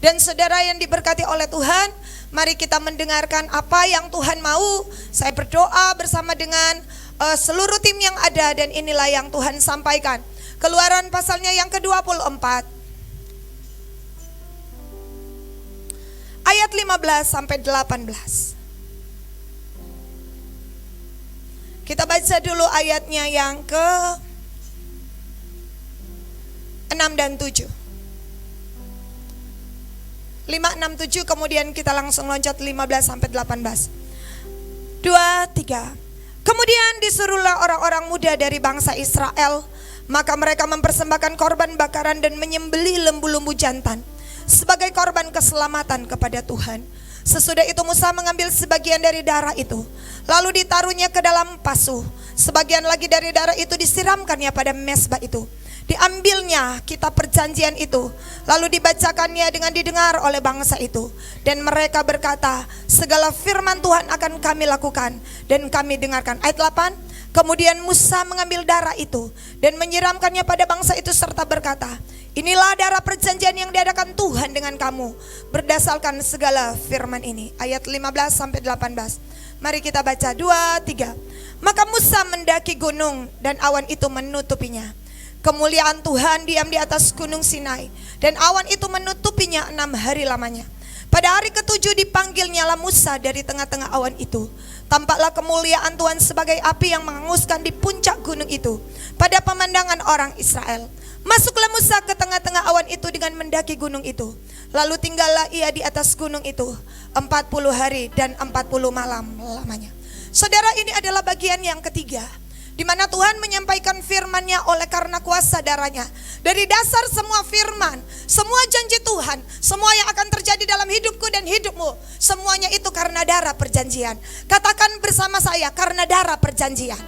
Dan saudara yang diberkati oleh Tuhan, mari kita mendengarkan apa yang Tuhan mau. Saya berdoa bersama dengan seluruh tim yang ada, dan inilah yang Tuhan sampaikan. Keluaran pasalnya yang ke-24 ayat 15 sampai 18. Kita baca dulu ayatnya yang ke-6 dan 7. 5, 6, 7, kemudian kita langsung loncat 15 sampai 18. 2, 3. Kemudian disuruhlah orang-orang muda dari bangsa Israel, maka mereka mempersembahkan korban bakaran dan menyembelih lembu-lembu jantan sebagai korban keselamatan kepada Tuhan. Sesudah itu Musa mengambil sebagian dari darah itu, lalu ditaruhnya ke dalam pasuh. Sebagian lagi dari darah itu disiramkannya pada mezbah itu. Diambilnya kitab perjanjian itu, lalu dibacakannya dengan didengar oleh bangsa itu. Dan mereka berkata, segala firman Tuhan akan kami lakukan dan kami dengarkan. Ayat 8. Kemudian Musa mengambil darah itu dan menyiramkannya pada bangsa itu serta berkata, inilah darah perjanjian yang diadakan Tuhan dengan kamu berdasarkan segala firman ini. Ayat 15 sampai 18. Mari kita baca 2, 3. Maka Musa mendaki gunung dan awan itu menutupinya. Kemuliaan Tuhan diam di atas gunung Sinai, dan awan itu menutupinya 6 hari lamanya. Pada hari ke-7 dipanggilnyalah Musa dari tengah-tengah awan itu. Tampaklah kemuliaan Tuhan sebagai api yang menghanguskan di puncak gunung itu pada pemandangan orang Israel. Masuklah Musa ke tengah-tengah awan itu dengan mendaki gunung itu. Lalu tinggallah ia di atas gunung itu 40 hari dan 40 malam lamanya. Saudara, ini adalah bagian yang ketiga, di mana Tuhan menyampaikan firman-Nya oleh karena kuasa darahnya. Dari dasar semua firman, semua janji Tuhan, semua yang akan terjadi dalam hidupku dan hidupmu, semuanya itu karena darah perjanjian. Katakan bersama saya, karena darah perjanjian.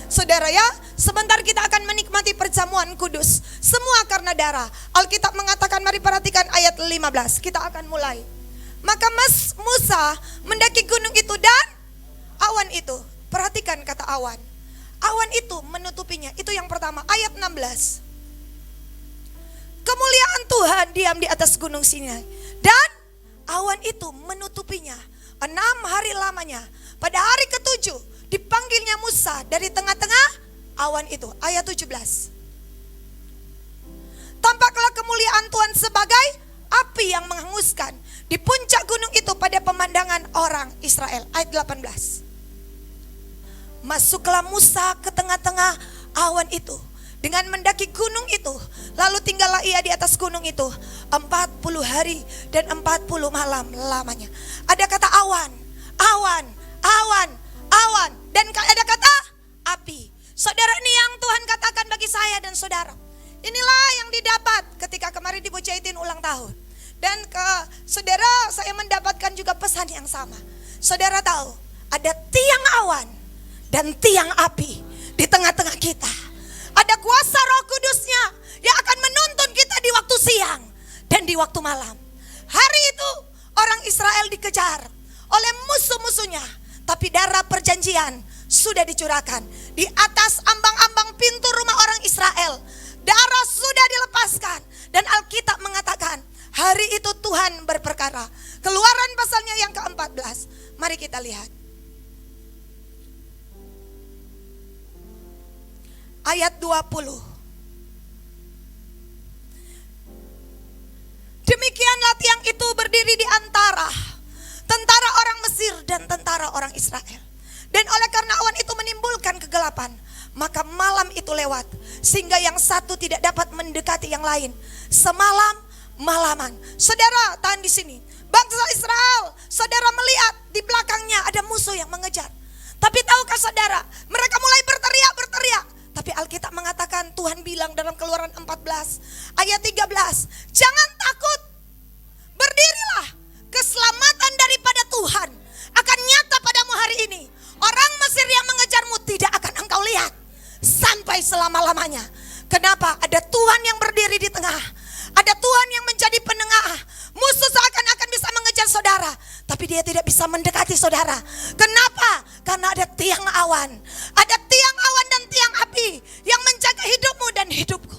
Saudara ya, sebentar kita akan menikmati perjamuan kudus. Semua karena darah. Alkitab mengatakan, mari perhatikan ayat 15. Kita akan mulai. Maka Musa mendaki gunung itu dan awan itu. Perhatikan kata awan. Awan itu menutupinya. Itu yang pertama, ayat 16. Kemuliaan Tuhan diam di atas gunung Sinai, dan awan itu menutupinya 6 hari lamanya. Pada hari ke-7 dipanggilnya Musa dari tengah-tengah awan itu. Ayat 17. Tampaklah kemuliaan Tuhan sebagai api yang menghanguskan di puncak gunung itu pada pemandangan orang Israel. Ayat 18. Masuklah Musa ke tengah-tengah awan itu dengan mendaki gunung itu. Lalu tinggallah ia di atas gunung itu 40 hari dan 40 malam lamanya. Ada kata awan, awan, awan, awan, dan ada kata api. Saudara, ini yang Tuhan katakan bagi saya dan saudara. Inilah yang didapat ketika kemarin di Bujaitin ulang tahun. Dan saudara, saya mendapatkan juga pesan yang sama. Saudara tahu, ada tiang awan dan tiang api di tengah-tengah kita. Ada kuasa Roh Kudusnya yang akan menuntun kita di waktu siang dan di waktu malam. Hari itu orang Israel dikejar oleh musuh-musuhnya, tapi darah perjanjian sudah dicurahkan di atas ambang-ambang pintu rumah orang Israel. Darah sudah dilepaskan, dan Alkitab mengatakan hari itu Tuhan berperkara. Keluaran pasalnya yang ke-14. Mari kita lihat. Ayat 20. Demikianlah tiang itu berdiri di antara tentara orang Mesir dan tentara orang Israel. Dan oleh karena awan itu menimbulkan kegelapan, maka malam itu lewat, sehingga yang satu tidak dapat mendekati yang lain semalam-malaman. Saudara, tahan di sini. Bangsa Israel, saudara melihat di belakangnya ada musuh yang mengejar. Tapi tahukah saudara, mereka mulai berteriak. Tapi Alkitab mengatakan, Tuhan bilang dalam Keluaran 14 ayat 13, jangan takut, berdirilah, keselamatan daripada Tuhan akan nyata padamu hari ini. Orang Mesir yang mengejarmu tidak akan engkau lihat sampai selama-lamanya. Kenapa? Ada Tuhan yang berdiri di tengah. Ada Tuhan yang menjadi penengah. Musuh seakan-akan bisa mengejar saudara, tapi dia tidak bisa mendekati saudara. Kenapa? Karena ada tiang awan. Ada tiang awan dan tiang api yang menjaga hidupmu dan hidupku.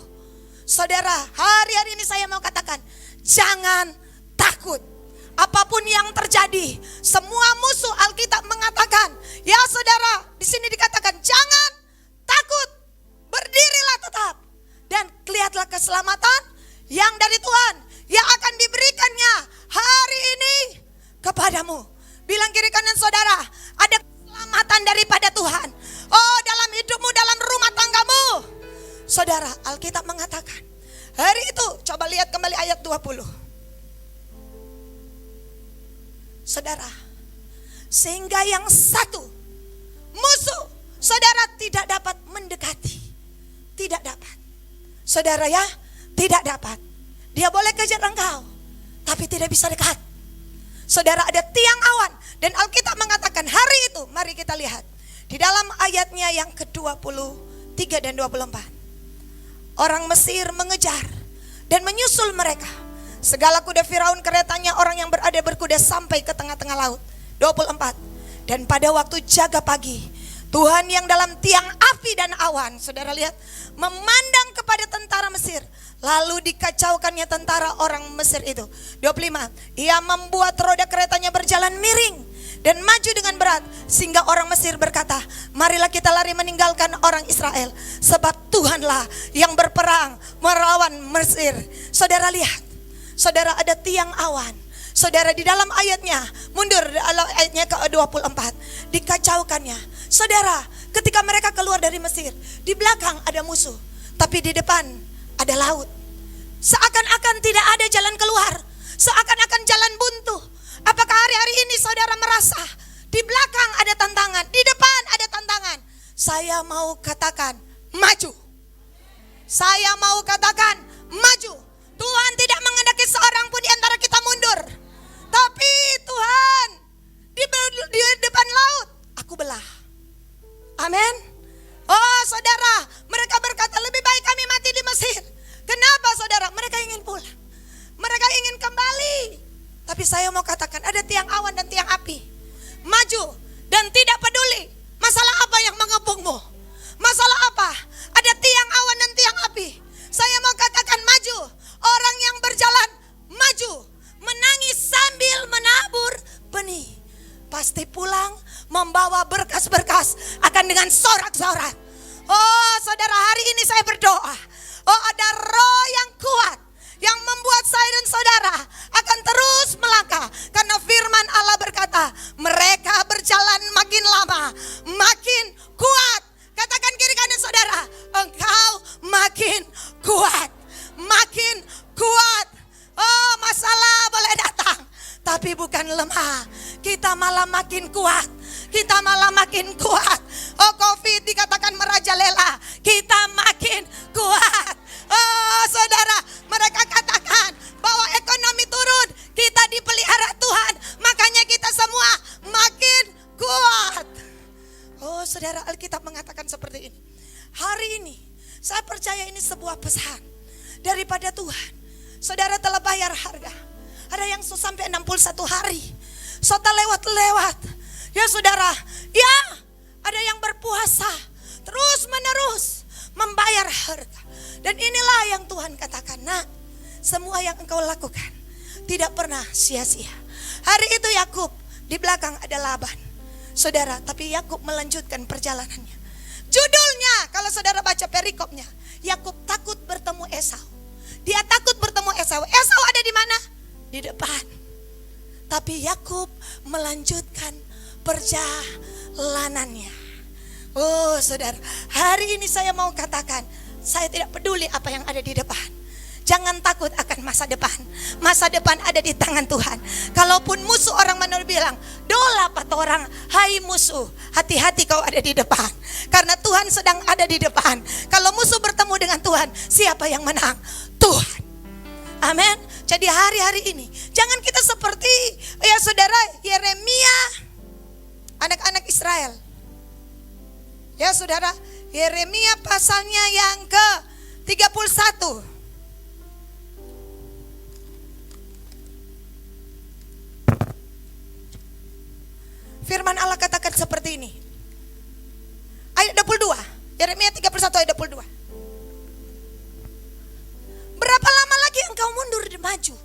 Saudara, hari-hari ini saya mau katakan, jangan takut. takut. Apapun yang terjadi, semua musuh, Alkitab mengatakan, ya saudara, di sini dikatakan jangan takut, berdirilah tetap dan lihatlah keselamatan yang dari Tuhan yang akan diberikannya hari ini kepadamu. Bilang kiri kanan saudara, ada keselamatan daripada Tuhan. Oh, dalam hidupmu, dalam rumah tanggamu. Saudara, Alkitab mengatakan, hari itu, coba lihat kembali ayat 20. Saudara, sehingga yang satu musuh saudara tidak dapat mendekati. Tidak dapat. Saudara ya, tidak dapat. Dia boleh kejar engkau, tapi tidak bisa dekat. Saudara, ada tiang awan. Dan Alkitab mengatakan hari itu, mari kita lihat. Di dalam ayatnya yang ke-23 dan 24. Orang Mesir mengejar dan menyusul mereka. Segala kuda Firaun, keretanya, orang yang berada berkuda sampai ke tengah-tengah laut. 24. Dan pada waktu jaga pagi, Tuhan yang dalam tiang api dan awan, saudara lihat, memandang kepada tentara Mesir. Lalu dikacaukannya tentara orang Mesir itu. 25. Ia membuat roda keretanya berjalan miring dan maju dengan berat, sehingga orang Mesir berkata, marilah kita lari meninggalkan orang Israel, sebab Tuhanlah yang berperang melawan Mesir. Saudara lihat, saudara, ada tiang awan. Saudara, di dalam ayatnya, mundur dalam ayatnya ke-24, dikacaukannya. Saudara, ketika mereka keluar dari Mesir, di belakang ada musuh, tapi di depan ada laut. Seakan-akan tidak ada jalan keluar, seakan-akan jalan buntu. Apakah hari-hari ini saudara merasa di belakang ada tantangan, di depan ada tantangan? Saya mau katakan maju. Saya mau katakan maju. Tuhan tidak menghendaki seorang pun di antara kita mundur. Tapi Tuhan di depan laut, aku belah. Amin. Oh saudara, mereka berkata lebih baik kami mati di Mesir. Kenapa saudara? Mereka ingin pulang. Mereka ingin kembali. Tapi saya mau katakan ada tiang awan dan tiang api. Maju dan tidak peduli masalah apa yang mengepungmu. Masalah apa? Ada tiang awan dan tiang api. Saya mau katakan maju. Orang yang berjalan maju, menangis sambil menabur benih, pasti pulang membawa berkas-berkas akan dengan sorak-sorak. Oh saudara, hari ini saya berdoa, oh ada roh yang kuat yang membuat saya dan saudara akan terus melangkah. Karena firman Allah berkata, mereka berjalan makin lama makin kuat. Katakan kiri kanan saudara, engkau makin kuat. Makin kuat. Oh, masalah boleh datang, tapi bukan lemah. Kita malah makin kuat. Kita malah makin kuat. Oh, COVID dikatakan merajalela, kita makin kuat. Oh saudara, mereka katakan bahwa ekonomi turun, kita dipelihara Tuhan, makanya kita semua makin kuat. Oh saudara, Alkitab mengatakan seperti ini. Hari ini saya percaya ini sebuah pesan daripada Tuhan. Saudara telah bayar harga. Ada yang sampai 61 hari. Saudara lewat-lewat. Ya saudara, ya ada yang berpuasa terus menerus membayar harga. Dan inilah yang Tuhan katakan, nak, semua yang engkau lakukan tidak pernah sia-sia. Hari itu Yakub, di belakang ada Laban. Saudara, tapi Yakub melanjutkan perjalanannya. Judulnya, kalau saudara baca perikopnya, Yakub takut bertemu Esau. Dia takut bertemu Esau. Esau ada di mana? Di depan. Tapi Yakub melanjutkan perjalanannya. Oh saudara, hari ini saya mau katakan, saya tidak peduli apa yang ada di depan. Jangan takut akan masa depan. Masa depan ada di tangan Tuhan. Kalaupun musuh orang mana bilang, dola pat orang, hai musuh, hati-hati kau ada di depan. Karena Tuhan sedang ada di depan. Kalau musuh bertemu dengan Tuhan, siapa yang menang? Tuhan. Amin. Jadi hari-hari ini jangan kita seperti ya saudara Yeremia, anak-anak Israel. Ya saudara, Yeremia pasalnya yang ke-31. Firman Allah katakan seperti ini. Ayat 22. Yeremia 31 ayat 22. Berapa lama lagi engkau mundur dan maju?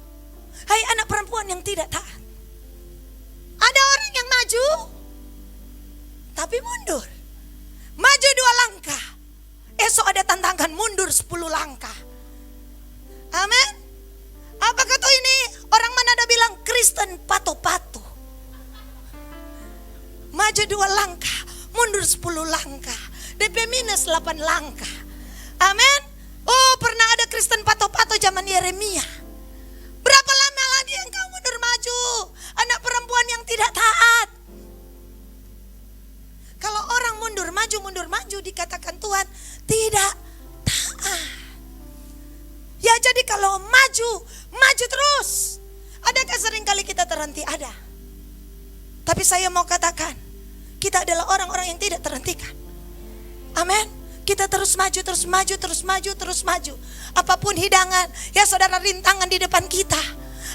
Hai anak perempuan perempuan yang tidak taat. Ada orang yang maju tapi mundur. Maju 2 langkah, esok ada tantangan mundur 10 langkah. Amin. Apakah tuh ini orang mana ada bilang Kristen pato-pato? Maju 2 langkah, mundur 10 langkah, DP minus 8 langkah. Amin. Oh, pernah ada Kristen pato-pato zaman Yeremia. Berapa lama lagi engkau mundur maju? Anak perempuan yang tidak taat. Kalau orang mundur maju dikatakan Tuhan tidak taat. Ya jadi kalau maju terus. Adakah seringkali kita terhenti? Ada. Tapi saya mau katakan, kita adalah orang-orang yang tidak terhentikan. Amin. Kita terus maju. Apapun hidangan, ya saudara, rintangan di depan kita,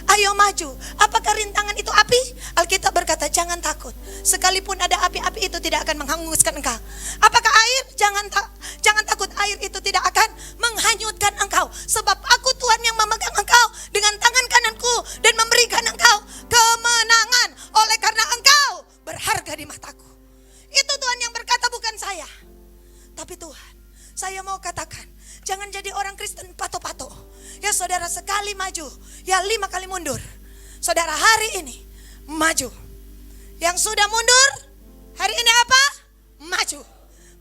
ayo maju. Apakah rintangan itu api? Alkitab berkata jangan takut. Sekalipun ada api itu tidak akan menghanguskan engkau. Apakah air? Jangan takut, air itu tidak akan menghanyutkan engkau. Sebab aku Tuhan yang memegang engkau dengan tangan kananku dan memberikan engkau kemenangan. Oleh karena engkau berharga di mataku. Itu Tuhan yang berkata, bukan saya. Tapi Tuhan, saya mau katakan, jangan jadi orang Kristen pato-pato. Ya saudara, sekali maju, ya 5 kali mundur. Saudara, hari ini maju. Yang sudah mundur, hari ini apa? Maju.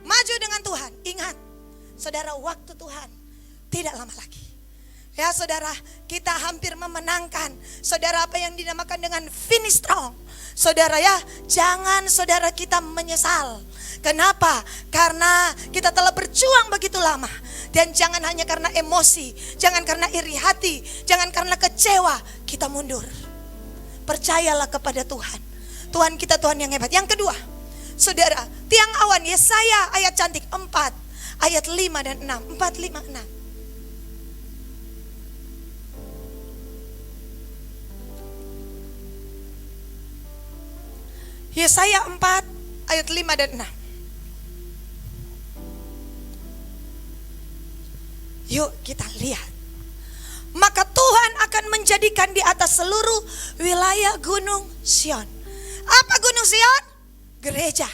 Maju dengan Tuhan. Ingat, saudara, waktu Tuhan tidak lama lagi. Ya saudara, kita hampir memenangkan. Saudara, apa yang dinamakan dengan finish strong. Saudara ya, jangan saudara kita menyesal. Kenapa? Karena kita telah berjuang begitu lama. Dan jangan hanya karena emosi, jangan karena iri hati, jangan karena kecewa kita mundur. Percayalah kepada Tuhan. Tuhan kita Tuhan yang hebat. Yang kedua, saudara, tiang awan, Yesaya ayat cantik 4, ayat 5 dan 6. 4, 5, 6. Yesaya 4 ayat 5 dan 6. Yuk kita lihat. Maka Tuhan akan menjadikan di atas seluruh wilayah gunung Sion. Apa gunung Sion? Gereja.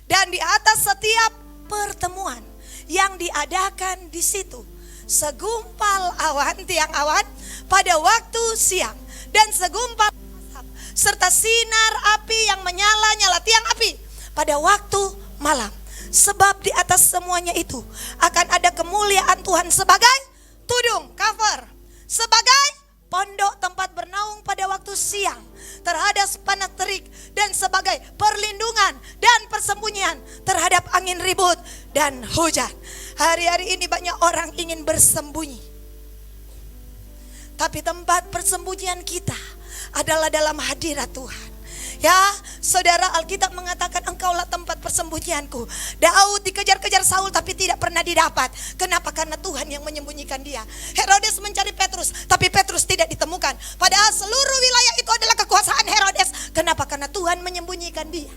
Dan di atas setiap pertemuan yang diadakan di situ, segumpal awan, tiang awan pada waktu siang, dan segumpal asap serta sinar api yang menyala-nyala, tiang api pada waktu malam. Sebab di atas semuanya itu akan ada kemuliaan Tuhan sebagai tudung, cover, sebagai pondok tempat bernaung pada waktu siang terhadap panas terik, dan sebagai perlindungan dan persembunyian terhadap angin ribut dan hujan. Hari-hari ini banyak orang ingin bersembunyi, tapi tempat persembunyian kita adalah dalam hadirat Tuhan. Ya, saudara, Alkitab mengatakan engkaulah tempat persembunyianku. Daud dikejar-kejar Saul tapi tidak pernah didapat. Kenapa? Karena Tuhan yang menyembunyikan dia. Herodes mencari Petrus, tapi Petrus tidak ditemukan. Padahal seluruh wilayah itu adalah kekuasaan Herodes. Kenapa? Karena Tuhan menyembunyikan dia.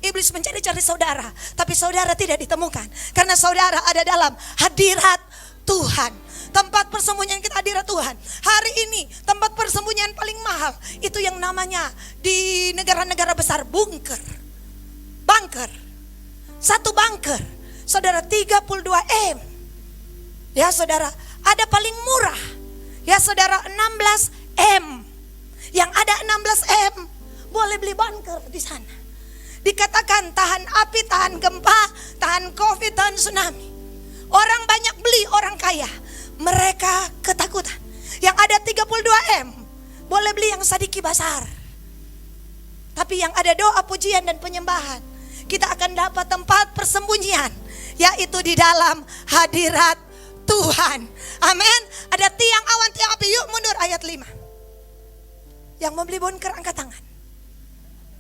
Iblis mencari-cari saudara, tapi saudara tidak ditemukan. Karena saudara ada dalam hadirat Tuhan. Tempat persembunyian kita hadirat Tuhan. Hari ini tempat persembunyian paling mahal itu yang namanya di negara-negara besar bunker. Bunker. Satu bunker, saudara, 32 M. Ya saudara, ada paling murah. Ya saudara, 16 M. Yang ada 16 M boleh beli bunker di sana. Dikatakan tahan api, tahan gempa, tahan COVID, tahan tsunami. Orang banyak beli, orang kaya. Mereka ketakutan. Yang ada 32 M boleh beli yang sadiki basar. Tapi yang ada doa, pujian dan penyembahan, kita akan dapat tempat persembunyian, yaitu di dalam hadirat Tuhan. Amin. Ada tiang awan, tiang api. Yuk mundur ayat 5. Yang mau beli bunker angkat tangan.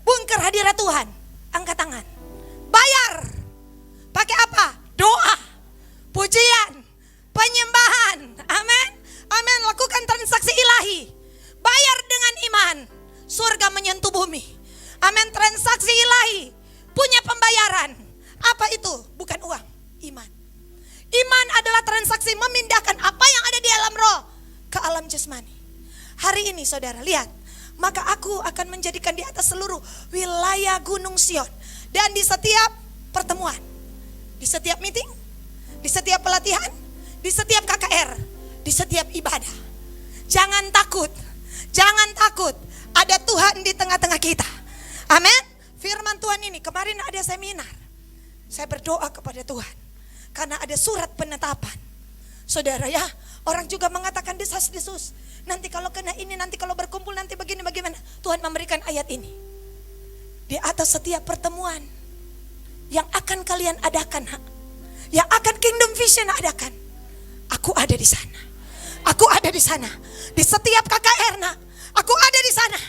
Bunker hadirat Tuhan, angkat tangan. Bayar. Pakai apa? Doa, pujian, penyembahan. Amin. Amin. Lakukan transaksi ilahi. Bayar dengan iman, surga menyentuh bumi. Amin. Transaksi ilahi, punya pembayaran. Apa itu? Bukan uang, iman. Iman adalah transaksi memindahkan apa yang ada di alam roh ke alam jasmani. hari ini saudara lihat, maka aku akan menjadikan di atas seluruh wilayah Gunung Sion. Dan di setiap pertemuan, di setiap meeting, di setiap pelatihan, di setiap KKR, di setiap ibadah. Jangan takut, jangan takut. Ada Tuhan di tengah-tengah kita. Amin. Firman Tuhan ini, kemarin ada seminar. Saya berdoa kepada Tuhan. Karena ada surat penetapan. Saudara ya, orang juga mengatakan desas-desus. Nanti kalau kena ini, nanti kalau berkumpul, nanti begini bagaimana. Tuhan memberikan ayat ini. Di atas setiap pertemuan yang akan kalian adakan, yang akan Kingdom Vision adakan, aku ada di sana. Aku ada di sana. Di setiap KKR, aku ada di sana.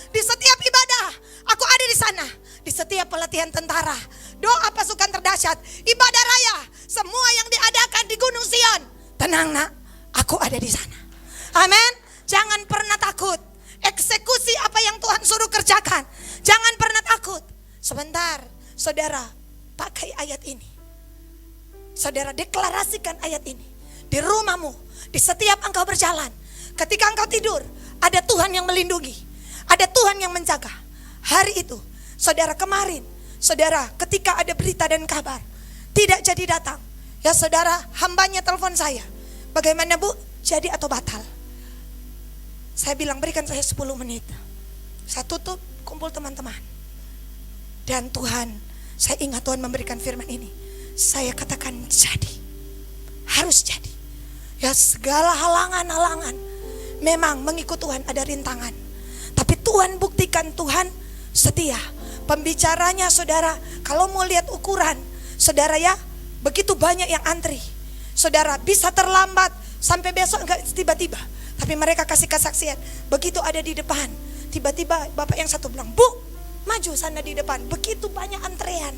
Di setiap ibadah, aku ada di sana. Di setiap pelatihan tentara, doa pasukan terdahsyat, ibadah raya, semua yang diadakan di Gunung Sion, tenang nak, aku ada di sana. Amin. Jangan pernah takut. Eksekusi apa yang Tuhan suruh kerjakan. Jangan pernah takut. Sebentar, saudara, pakai ayat ini. Saudara deklarasikan ayat ini di rumahmu, di setiap engkau berjalan. Ketika engkau tidur, ada Tuhan yang melindungi, ada Tuhan yang menjaga. Hari itu, saudara, kemarin, saudara, ketika ada berita dan kabar tidak jadi datang, ya saudara, hambanya telepon saya, bagaimana Bu, jadi atau batal? Saya bilang berikan saya 10 menit. Saya tutup, kumpul teman-teman. Dan Tuhan, saya ingat Tuhan memberikan firman ini. Saya katakan jadi, harus jadi. Ya segala halangan-halangan, memang mengikut Tuhan ada rintangan. Tapi Tuhan buktikan Tuhan setia. Pembicaranya saudara, kalau mau lihat ukuran, saudara ya, begitu banyak yang antri. Saudara bisa terlambat sampai besok enggak tiba-tiba. Tapi mereka kasih kesaksian. Begitu ada di depan, tiba-tiba bapak yang satu bilang, Bu, maju sana di depan. Begitu banyak antrean.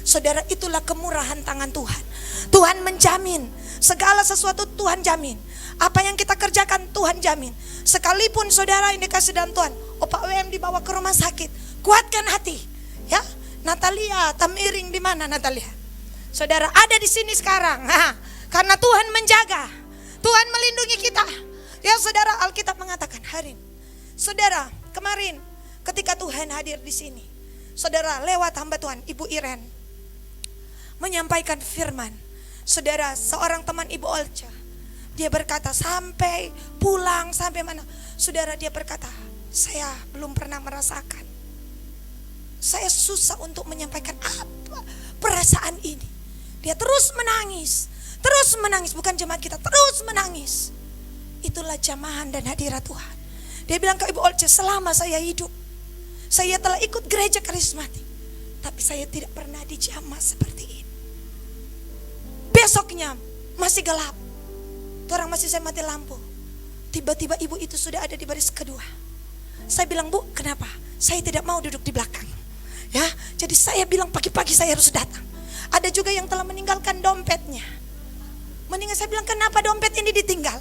Saudara, itulah kemurahan tangan Tuhan. Tuhan menjamin segala sesuatu, Tuhan jamin. Apa yang kita kerjakan Tuhan jamin. Sekalipun saudara yang dikasih dalam Tuhan, Pak WM dibawa ke rumah sakit, kuatkan hati. Ya, Natalia Tamiring di mana Natalia? Saudara ada di sini sekarang. Karena Tuhan menjaga, Tuhan melindungi kita. Ya saudara, Alkitab mengatakan hari ini, saudara, kemarin ketika Tuhan hadir di sini, saudara, lewat hamba Tuhan Ibu Iren menyampaikan firman. Saudara, seorang teman Ibu Olca, dia berkata sampai pulang sampai mana, saudara, dia berkata, saya belum pernah merasakan. Saya susah untuk menyampaikan apa perasaan ini. Dia terus menangis, bukan jemaat kita, terus menangis. Itulah jamahan dan hadirat Tuhan. Dia bilang ke Ibu Olce, selama saya hidup, saya telah ikut gereja karismatik, tapi saya tidak pernah dijamah seperti ini. Besoknya masih gelap, orang masih saya mati lampu. Tiba-tiba ibu itu sudah ada di baris kedua. Saya bilang, Bu, kenapa? Saya tidak mau duduk di belakang. Ya, jadi saya bilang pagi-pagi saya harus datang. Ada juga yang telah meninggalkan dompetnya. Saya bilang, kenapa dompet ini ditinggal?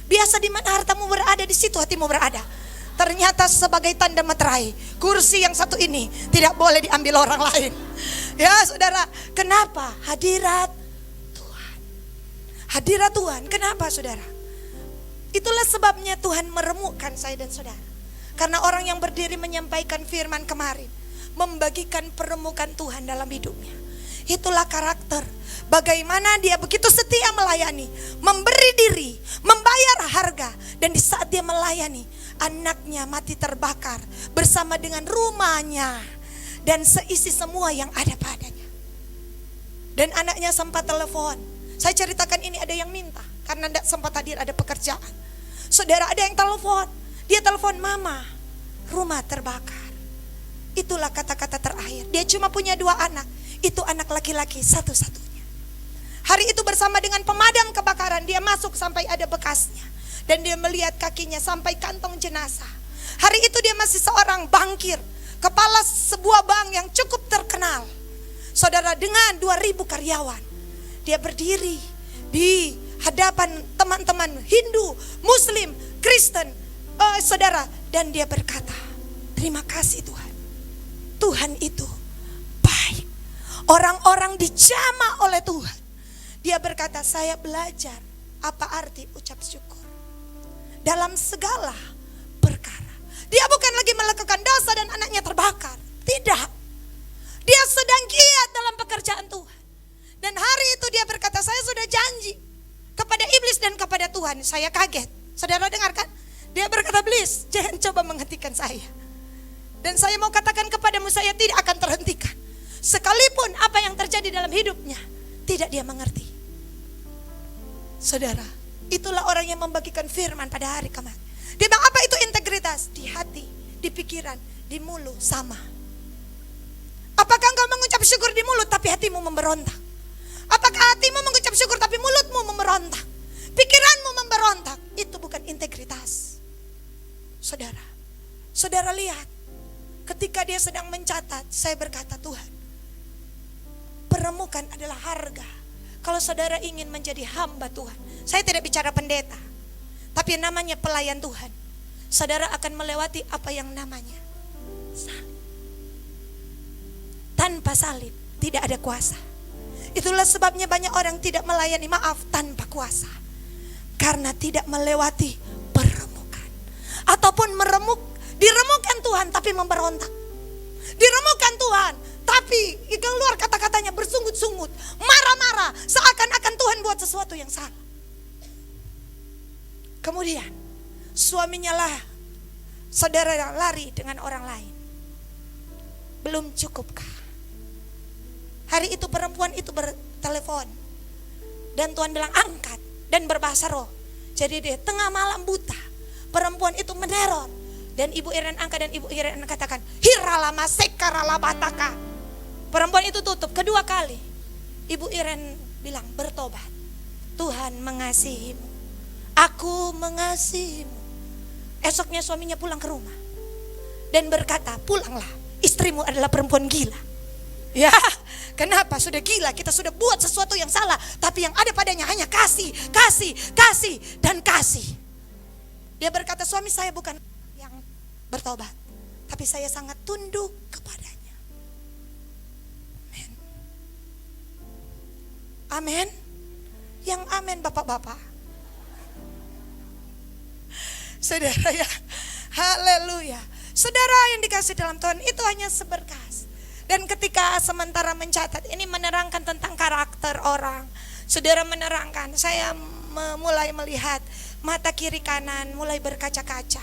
Biasa di mana hartamu berada, di situ hatimu berada. Ternyata sebagai tanda materai, kursi yang satu ini tidak boleh diambil orang lain. Ya saudara, kenapa? Hadirat Tuhan. Hadirat Tuhan, kenapa saudara? Itulah sebabnya Tuhan meremukkan saya dan saudara. Karena orang yang berdiri menyampaikan firman kemarin, membagikan peremukan Tuhan dalam hidupnya. Itulah karakter. Bagaimana dia begitu setia melayani, memberi diri, membayar harga. Dan di saat dia melayani, anaknya mati terbakar bersama dengan rumahnya dan seisi semua yang ada padanya. Dan anaknya sempat telepon. Saya ceritakan ini, ada yang minta karena tidak sempat hadir, ada pekerjaan. Saudara, ada yang telepon. Dia telepon, mama, rumah terbakar. Itulah kata-kata terakhir. Dia cuma punya 2 anak. Itu anak laki-laki satu-satunya. Hari itu bersama dengan pemadam kebakaran, dia masuk sampai ada bekasnya. Dan dia melihat kakinya sampai kantong jenazah. Hari itu dia masih seorang bankir, kepala sebuah bank yang cukup terkenal. Saudara, dengan 2000 karyawan. Dia berdiri di hadapan teman-teman Hindu, Muslim, Kristen, saudara. Dan dia berkata, terima kasih Tuhan. Tuhan itu baik. Orang-orang dijamah oleh Tuhan. Dia berkata, saya belajar apa arti ucap syukur. Dalam segala Tuhan, saya kaget. Saudara dengarkan? Dia berkata, please jangan coba menghentikan saya. Dan saya mau katakan kepadamu, saya tidak akan terhentikan. Sekalipun apa yang terjadi dalam hidupnya, tidak dia mengerti. Saudara, itulah orang yang membagikan firman pada hari kemarin. Dia bilang, apa itu integritas? Di hati, di pikiran, di mulut sama. Apakah engkau mengucap syukur di mulut tapi hatimu memberontak? Apakah hatimu mengucap syukur tapi mulutmu memberontak? Pikiranmu memberontak? Itu bukan integritas. Saudara, saudara lihat, ketika dia sedang mencatat, saya berkata, Tuhan, peremukan adalah harga. Kalau saudara ingin menjadi hamba Tuhan, saya tidak bicara pendeta, tapi namanya pelayan Tuhan, saudara akan melewati apa yang namanya salib. Tanpa salib tidak ada kuasa. Itulah sebabnya banyak orang tidak melayani, maaf, tanpa kuasa, karena tidak melewati peremukan. Ataupun diremukkan Tuhan tapi memberontak. Diremukkan Tuhan tapi keluar kata-katanya bersungut-sungut, marah-marah, seakan-akan Tuhan buat sesuatu yang salah. Kemudian suaminya lah, saudara lari dengan orang lain. Belum cukupkah? Hari itu perempuan itu bertelepon, dan Tuhan bilang angkat, dan berbahasa roh. Jadi dia tengah malam buta, perempuan itu meneror, dan Ibu Iren angkat, dan Ibu Iren katakan, hiralama sekarala bataka. Perempuan itu tutup kedua kali. Ibu Iren bilang, bertobat, Tuhan mengasihimu, aku mengasihimu. Esoknya suaminya pulang ke rumah dan berkata, pulanglah, istrimu adalah perempuan gila. Ya, kenapa? Sudah gila, kita sudah buat sesuatu yang salah, tapi yang ada padanya hanya kasih, kasih, kasih, dan kasih. Dia berkata, suami saya bukan yang bertobat, tapi saya sangat tunduk kepadanya. Amin. Amin. Yang amin bapak-bapak. Saudara ya, haleluya. Saudara yang dikasih dalam Tuhan, itu hanya seberkas. Dan ketika sementara mencatat, ini menerangkan tentang karakter orang. Saudara menerangkan, saya mulai melihat mata kiri kanan mulai berkaca-kaca.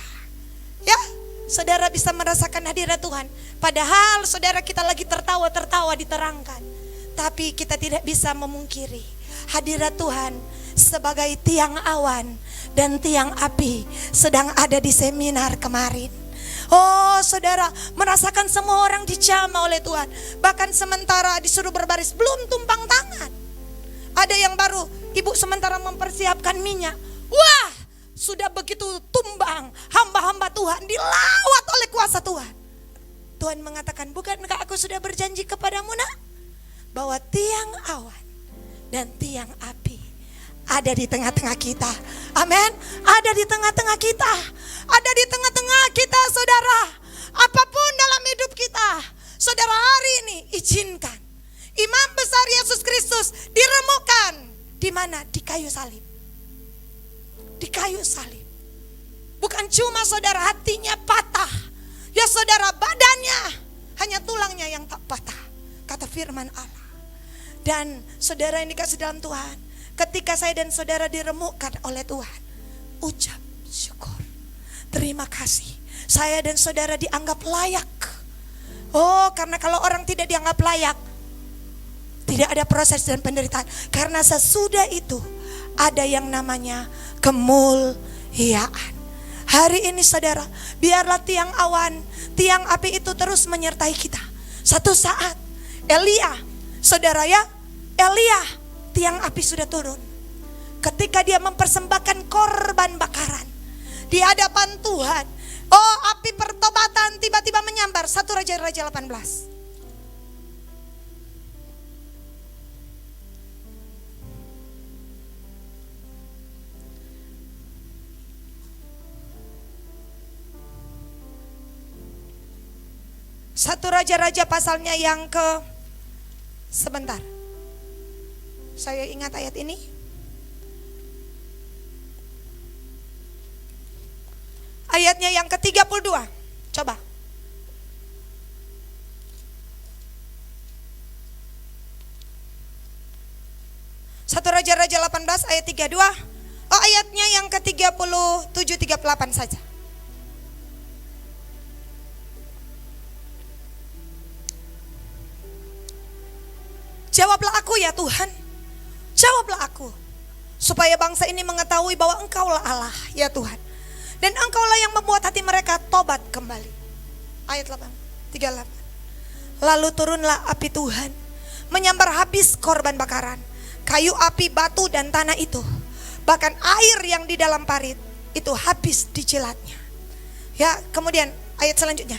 Ya, saudara bisa merasakan hadirat Tuhan. Padahal saudara kita lagi tertawa-tertawa diterangkan. Tapi kita tidak bisa memungkiri hadirat Tuhan sebagai tiang awan dan tiang api sedang ada di seminar kemarin. Oh saudara, merasakan semua orang dijamah oleh Tuhan. Bahkan sementara disuruh berbaris belum tumpang tangan. Ada yang baru, ibu sementara mempersiapkan minyak. Wah, sudah begitu tumbang, hamba-hamba Tuhan dilawat oleh kuasa Tuhan. Tuhan mengatakan, bukankah aku sudah berjanji kepadamu nak, bahwa tiang awan dan tiang api ada di tengah-tengah kita. Amin. Ada di tengah-tengah kita. Ada di tengah-tengah kita saudara. Apapun dalam hidup kita, saudara, hari ini izinkan Imam besar Yesus Kristus diremukkan. Di mana? Di kayu salib. Di kayu salib. Bukan cuma saudara hatinya patah, ya saudara, badannya hanya tulangnya yang tak patah, kata firman Allah. Dan saudara yang dikasih dalam Tuhan, ketika saya dan saudara diremukkan oleh Tuhan, ucap syukur, terima kasih, saya dan saudara dianggap layak. Oh, karena kalau orang tidak dianggap layak, tidak ada proses dan penderitaan. Karena sesudah itu ada yang namanya kemuliaan. Hari ini saudara, biarlah tiang awan, tiang api itu terus menyertai kita. Satu saat Elia, saudara ya, Elia, tiang api sudah turun. Ketika dia mempersembahkan korban bakaran di hadapan Tuhan, oh, api pertobatan tiba-tiba menyambar. 1 Raja-Raja 18. Satu Raja-Raja pasalnya yang sebentar, saya ingat ayat ini. Ayatnya yang ke-32. Coba. Satu Raja-Raja 18 ayat 32. Oh, ayatnya yang ke-37 38 saja. Jawablah aku ya Tuhan, jawablah aku, supaya bangsa ini mengetahui bahwa Engkaulah Allah ya Tuhan, dan Engkaulah yang membuat hati mereka tobat kembali. Ayat 38. Lalu turunlah api Tuhan, menyambar habis korban bakaran, kayu api, batu dan tanah itu, bahkan air yang di dalam parit itu habis dijilatnya. Ya, kemudian ayat selanjutnya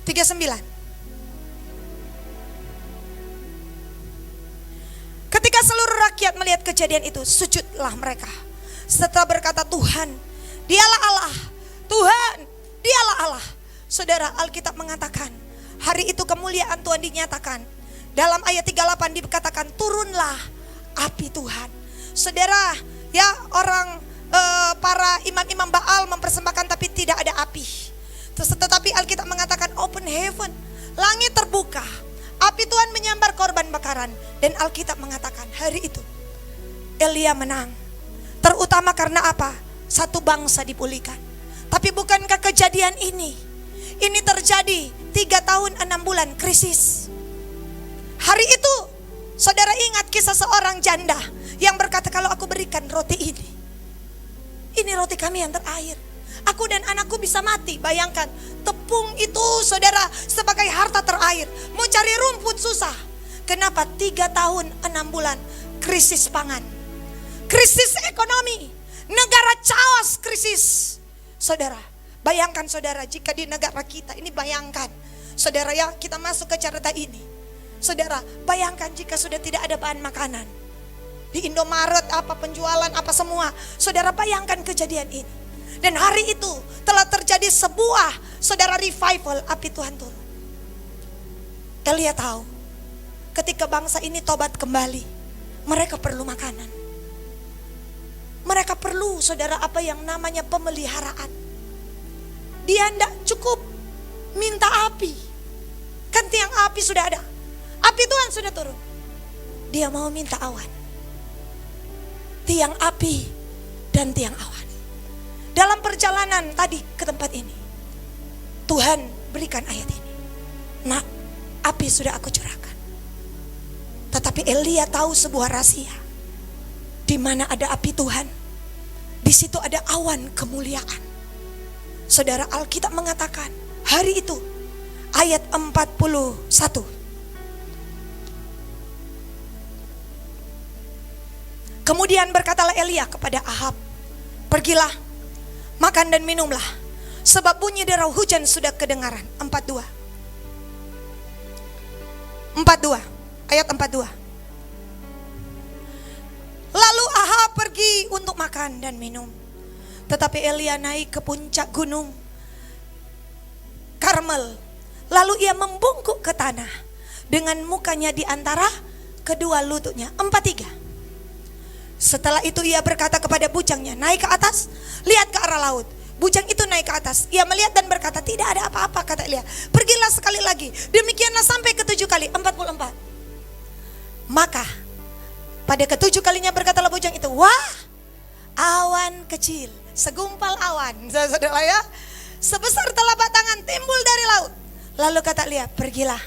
39. Ketika seluruh rakyat melihat kejadian itu, sujudlah mereka serta berkata, Tuhan, Dialah Allah, Tuhan, Dialah Allah. Saudara, Alkitab mengatakan hari itu kemuliaan Tuhan dinyatakan. Dalam ayat 38 dikatakan turunlah api Tuhan. Saudara, ya orang para imam-imam Baal mempersembahkan tapi tidak ada api. Tetapi Alkitab mengatakan open heaven, langit terbuka. Api Tuhan menyambar korban bakaran. Dan Alkitab mengatakan hari itu Elia menang. Terutama karena apa? Satu bangsa dipulihkan. Tapi bukankah kejadian ini terjadi 3 tahun 6 bulan krisis. Hari itu saudara ingat kisah seorang janda yang berkata, kalau aku berikan roti ini roti kami yang terakhir, aku dan anakku bisa mati. Bayangkan, tepung itu saudara sebagai harta terakhir. Mau cari rumput susah. Kenapa? 3 tahun 6 bulan krisis pangan, krisis ekonomi, negara chaos, krisis. Saudara, bayangkan saudara jika di negara kita ini, bayangkan saudara ya, kita masuk ke cerita ini. Saudara, bayangkan jika sudah tidak ada bahan makanan. Di Indomaret apa penjualan apa semua. Saudara bayangkan kejadian ini. Dan hari itu telah terjadi sebuah saudara revival, api Tuhan turun. Elia tahu ketika bangsa ini tobat kembali, mereka perlu makanan. Mereka perlu saudara apa yang namanya pemeliharaan. Dia tidak cukup minta api. Kan tiang api sudah ada, api Tuhan sudah turun. Dia mau minta awan, tiang api dan tiang awan. Dalam perjalanan tadi ke tempat ini, Tuhan berikan ayat ini. Nak, api sudah aku curahkan. Tetapi Elia tahu sebuah rahasia. Di mana ada api Tuhan, di situ ada awan kemuliaan. Saudara, Alkitab mengatakan hari itu ayat 41. Kemudian berkatalah Elia kepada Ahab, pergilah, makan dan minumlah, sebab bunyi derau hujan sudah kedengaran. 42 ayat 42. Lalu Ahab pergi untuk makan dan minum. Tetapi Elia naik ke puncak gunung Karmel. Lalu ia membungkuk ke tanah dengan mukanya di antara kedua lututnya. 43. Setelah itu ia berkata kepada bujangnya, naik ke atas, lihat ke arah laut. Bujang itu naik ke atas. Ia melihat dan berkata, tidak ada apa-apa, kata Elia. Pergilah sekali lagi. Demikianlah sampai ke 7 kali. 44. Maka pada ke-7 kalinya berkatalah bujang itu, wah, awan kecil, segumpal awan, saudara ya, sebesar telapak tangan timbul dari laut. Lalu kata Elia, pergilah,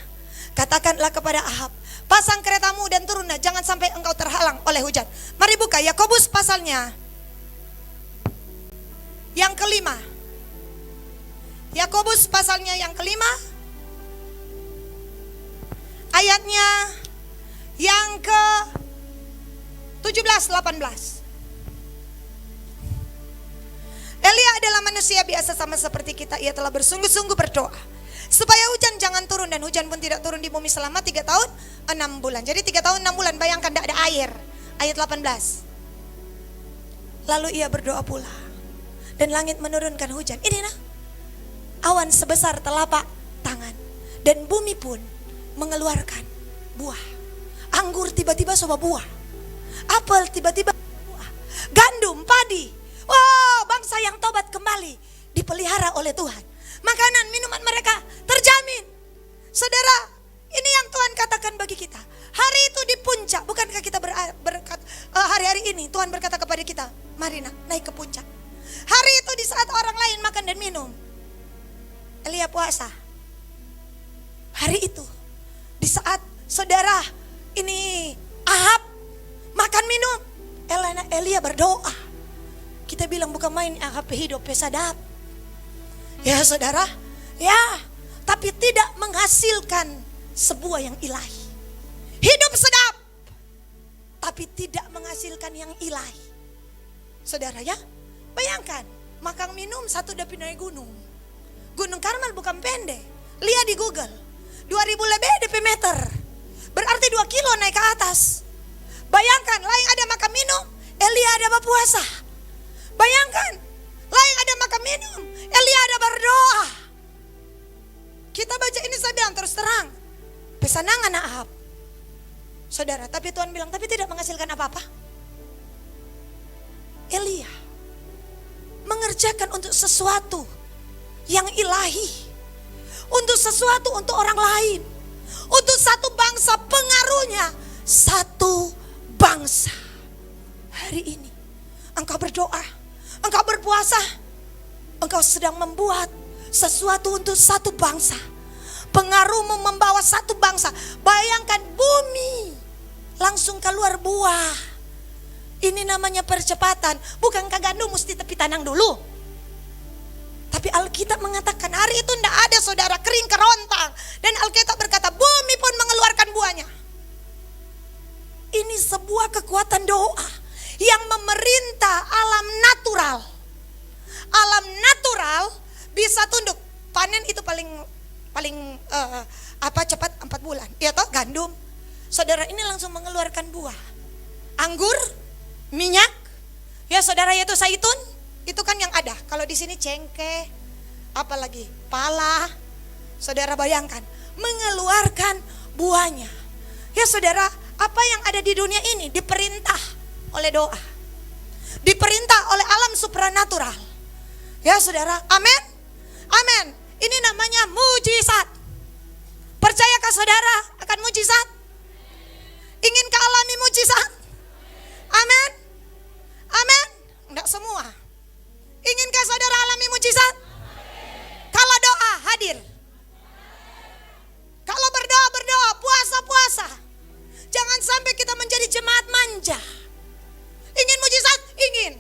katakanlah kepada Ahab, pasang keretamu dan turunlah, jangan sampai engkau terhalang oleh hujan. Mari buka Yakobus pasalnya yang kelima. Yakobus pasalnya yang kelima, ayatnya yang ke 17-18. Elia adalah manusia biasa sama seperti kita. Ia telah bersungguh-sungguh berdoa supaya hujan jangan turun, dan hujan pun tidak turun di bumi selama 3 tahun 6 bulan. Jadi 3 tahun 6 bulan, bayangkan tidak ada air. Ayat 18. Lalu ia berdoa pula, dan langit menurunkan hujan. Ini nah, awan sebesar telapak tangan, dan bumi pun mengeluarkan buah. Anggur tiba-tiba soba buah, apel tiba-tiba buah, gandum, padi. Wow, bangsa yang tobat kembali dipelihara oleh Tuhan. Makanan, minuman mereka terjamin. Saudara, ini yang Tuhan katakan bagi kita. Hari itu di puncak, bukankah kita hari-hari ini Tuhan berkata kepada kita, mari naik ke puncak. Hari itu di saat orang lain makan dan minum, Elia puasa. Hari itu di saat saudara ini Ahab makan minum, Elia berdoa. Kita bilang bukan main Ahab hidup sadap. Ya saudara, ya, tapi tidak menghasilkan sebuah yang ilahi. Hidup sedap, tapi tidak menghasilkan yang ilahi. Saudara ya, bayangkan, makan minum satu dapi naik gunung. Gunung Karmel bukan pendek. Lihat di Google, 2000 lebih DP meter. Berarti 2 kilo naik ke atas. Bayangkan, lain ada makan minum, Elia ada berpuasa. Bayangkan, lain ada makan minum, Elia ada berdoa. Kita baca ini, saya bilang terus terang, pesanangan Ahab. Saudara, tapi Tuhan bilang, tapi tidak menghasilkan apa-apa. Elia mengerjakan untuk sesuatu yang ilahi, untuk sesuatu untuk orang lain, untuk satu bangsa, pengaruhnya satu bangsa. Hari ini engkau berdoa, engkau berpuasa, engkau sedang membuat sesuatu untuk satu bangsa. Pengaruhmu membawa satu bangsa. Bayangkan, bumi langsung keluar buah. Ini namanya percepatan. Bukankah gandum mesti tepi tanang dulu? Tapi Alkitab mengatakan hari itu tidak ada saudara kering kerontang. Dan Alkitab berkata bumi pun mengeluarkan buahnya. Ini sebuah kekuatan doa yang memerintah alam natural. Alam natural bisa tunduk. Panen itu paling cepat 4 bulan. Ya toh, gandum. Saudara, ini langsung mengeluarkan buah. Anggur, minyak, ya saudara, yaitu zaitun, itu kan yang ada. Kalau di sini cengkeh, apalagi pala. Saudara bayangkan, mengeluarkan buahnya. Ya saudara, apa yang ada di dunia ini diperintah oleh doa. Diperintah oleh alam supranatural. Ya saudara, amin. Amin. Ini namanya mujizat. Percayakah saudara akan mujizat? Inginkah alami mujizat? Amin. Amin. Enggak semua. Inginkah saudara alami mujizat? Kalau doa, hadir. Kalau berdoa, puasa. Jangan sampai kita menjadi jemaat manja. Ingin mujizat? Ingin.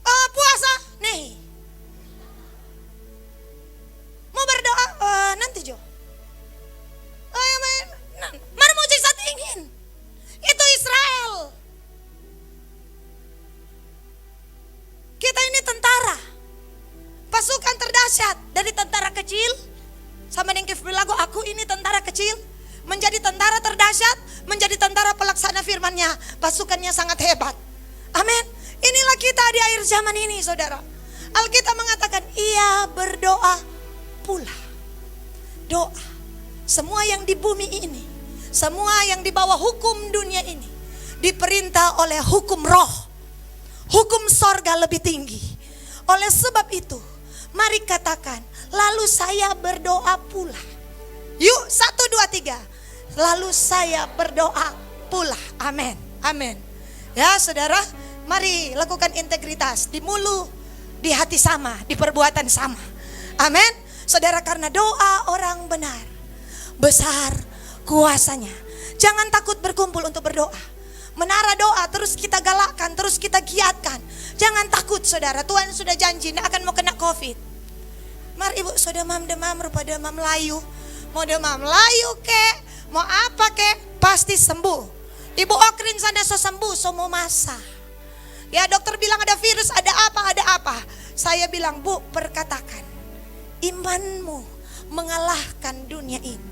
Puasa? Nih. Mau berdoa? Nanti Jo. Mana mujizat ingin? Itu Israel. Kita ini tentara. Pasukan terdahsyat. Dari tentara kecil, sama dengan bilang aku ini tentara kecil, menjadi tentara terdahsyat, menjadi tentara pelaksana firman-Nya. Pasukannya sangat hebat. Amin. Inilah kita di akhir zaman ini, saudara. Alkitab mengatakan ia berdoa pula. Doa. Semua yang di bumi ini, semua yang di bawah hukum dunia ini diperintah oleh hukum roh, hukum sorga lebih tinggi. Oleh sebab itu, mari katakan, lalu saya berdoa pula. Yuk, 1, 2, 3. Lalu saya berdoa pula. Amin. Amin. Ya saudara, mari lakukan integritas. Di mulut, di hati sama, di perbuatan sama. Amin. Saudara, karena doa orang benar, besar kuasanya. Jangan takut berkumpul untuk berdoa. Menara doa terus kita galakkan, terus kita giatkan. Jangan takut saudara, Tuhan sudah janji tidak akan mau kena COVID. Mari ibu, sudah demam rupa demam layu. Mau demam layu kek, mau apa kek, pasti sembuh. Ibu Okrin sana sembuh, semua masa. Ya dokter bilang ada virus, ada apa. Saya bilang, Bu, perkatakan, imanmu mengalahkan dunia ini.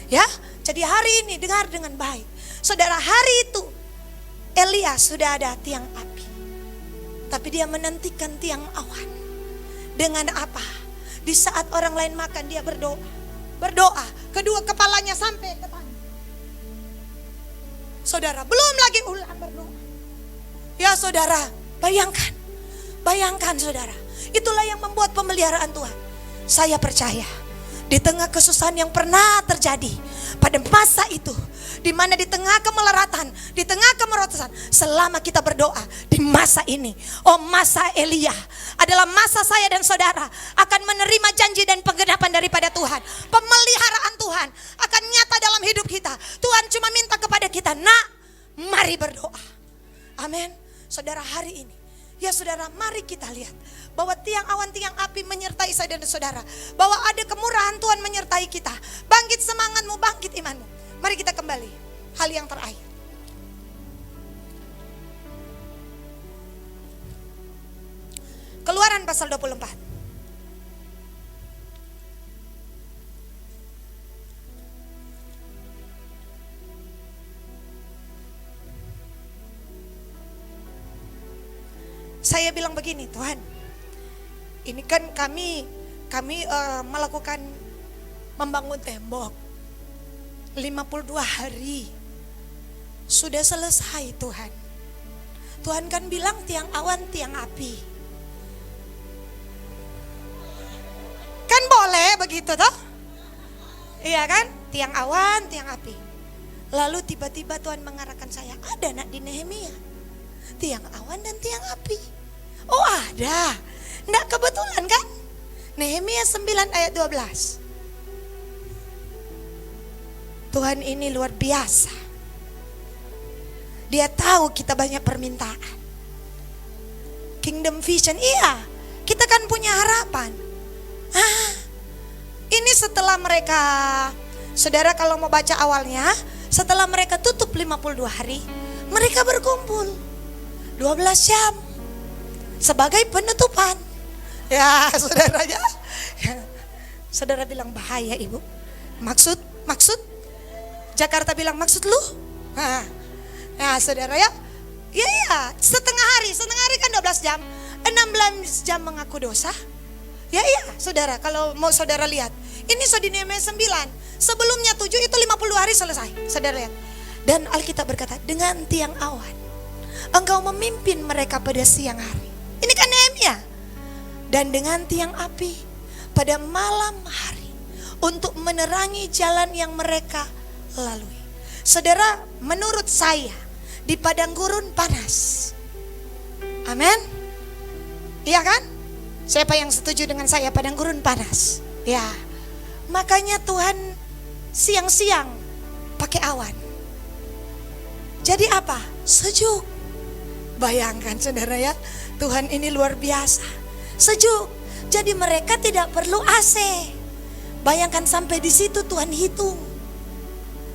Ya, jadi hari ini dengar dengan baik. Saudara, hari itu Elia sudah ada tiang api. Tapi dia menantikan tiang awan. Dengan apa? Di saat orang lain makan, dia berdoa. Berdoa, kedua kepalanya sampai ke tanah. Saudara, belum lagi ulang berdoa. Ya saudara, bayangkan saudara. Itulah yang membuat pemeliharaan Tuhan. Saya percaya di tengah kesusahan yang pernah terjadi, pada masa itu, di mana di tengah kemelaratan, di tengah kemerosotan, selama kita berdoa di masa ini, oh masa Elia adalah masa saya dan saudara akan menerima janji dan penggenapan daripada Tuhan. Pemeliharaan Tuhan akan nyata dalam hidup kita. Tuhan cuma minta kepada kita, nak, mari berdoa. Amin. Saudara, hari ini, ya saudara, mari kita lihat bahwa tiang awan, tiang api menyertai saya dan saudara. Bahwa ada kemurahan Tuhan menyertai kita. Bangkit semangatmu, bangkit imanmu. Mari kita kembali. Hal yang terakhir. Keluaran pasal 24. Saya bilang begini, Tuhan, ini kan kami melakukan membangun tembok 52 hari. Sudah selesai Tuhan. Tuhan kan bilang tiang awan, tiang api. Kan boleh begitu toh? Iya kan? Tiang awan, tiang api. Lalu tiba-tiba Tuhan mengarahkan saya, ada nak di Nehemia, tiang awan dan tiang api. Oh ada. Nggak kebetulan kan? Nehemia 9 ayat 12. Tuhan ini luar biasa. Dia tahu kita banyak permintaan. Kingdom vision, iya. Kita kan punya harapan. Ini setelah mereka, saudara kalau mau baca awalnya, setelah mereka tutup 52 hari, mereka berkumpul 12 jam sebagai penutupan. Ya saudara ya. Saudara bilang bahaya ibu. Maksud Jakarta bilang maksud lu. Nah saudara ya. Ya setengah hari kan 12 jam. 16 jam mengaku dosa. Ya saudara, kalau mau saudara lihat, ini di Nehemia 9. Sebelumnya 7 itu 50 hari selesai. Saudara lihat. Dan Alkitab berkata, dengan tiang awan engkau memimpin mereka pada siang hari. Ini kan Nehemia. Dan dengan tiang api pada malam hari untuk menerangi jalan yang mereka lalui. Saudara, menurut saya di padang gurun panas. Amin. Iya kan? Siapa yang setuju dengan saya padang gurun panas? Ya. Makanya Tuhan siang-siang pakai awan. Jadi apa? Sejuk. Bayangkan saudara ya, Tuhan ini luar biasa. Sejuk. Jadi mereka tidak perlu AC. Bayangkan sampai di situ Tuhan hitung.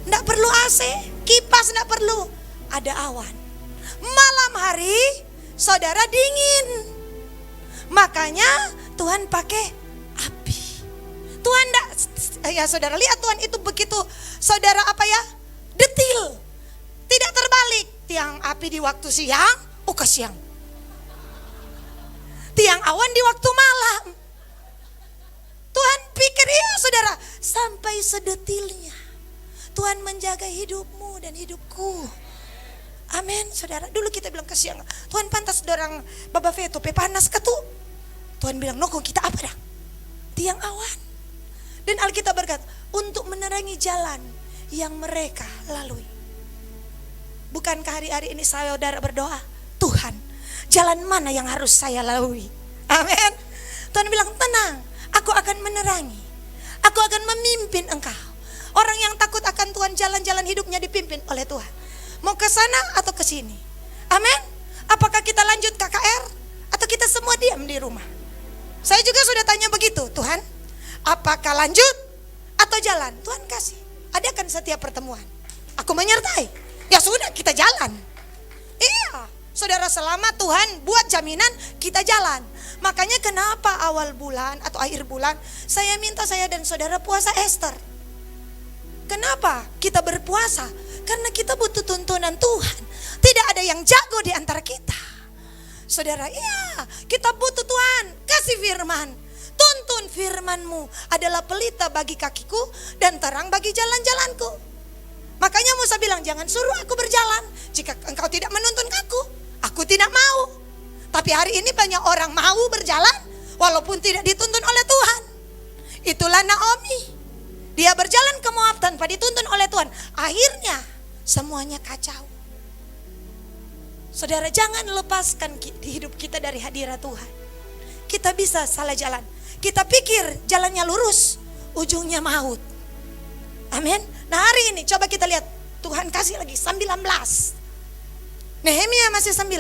Tidak perlu AC, kipas tidak perlu. Ada awan. Malam hari saudara dingin. Makanya Tuhan pakai api. Tuhan tidak, ya saudara lihat Tuhan itu begitu, saudara apa ya, detil. Tidak terbalik. Tiang api di waktu siang, ke siang. Tiang awan di waktu malam. Tuhan pikir ya saudara, sampai sedetilnya Tuhan menjaga hidupmu dan hidupku. Amin saudara. Dulu kita bilang kesiangan, Tuhan pantas dorang Baba Veto panas ke tuh. Tuhan bilang nokong kita apa dah? Tiang awan. Dan Alkitab berkata untuk menerangi jalan yang mereka lalui. Bukankah hari-hari ini saudara berdoa, Tuhan jalan mana yang harus saya lalui? Amin. Tuhan bilang tenang, aku akan menerangi. Aku akan memimpin engkau. Orang yang takut akan Tuhan, jalan-jalan hidupnya dipimpin oleh Tuhan. Mau ke sana atau ke sini. Amin. Apakah kita lanjut KKR atau kita semua diam di rumah? Saya juga sudah tanya begitu, Tuhan, apakah lanjut atau jalan? Tuhan kasih. Adakan setiap pertemuan. Aku menyertai. Ya sudah, kita jalan. Iya, saudara, selama Tuhan buat jaminan, kita jalan. Makanya kenapa awal bulan atau akhir bulan saya minta saya dan saudara puasa Ester. Kenapa kita berpuasa? Karena kita butuh tuntunan Tuhan. Tidak ada yang jago di antara kita. Saudara, iya, kita butuh Tuhan, kasih firman. Tuntun firman-Mu adalah pelita bagi kakiku dan terang bagi jalan-jalanku. Makanya Musa bilang, jangan suruh aku berjalan jika engkau tidak menuntun aku tidak mau. Tapi hari ini banyak orang mau berjalan walaupun tidak dituntun oleh Tuhan. Itulah Naomi. Dia berjalan ke Moab tanpa dituntun oleh Tuhan. Akhirnya semuanya kacau. Saudara, jangan lepaskan di hidup kita dari hadirat Tuhan. Kita bisa salah jalan. Kita pikir jalannya lurus, ujungnya maut. Amin. Nah, hari ini coba kita lihat, Tuhan kasih lagi 19. Nehemia masih 9.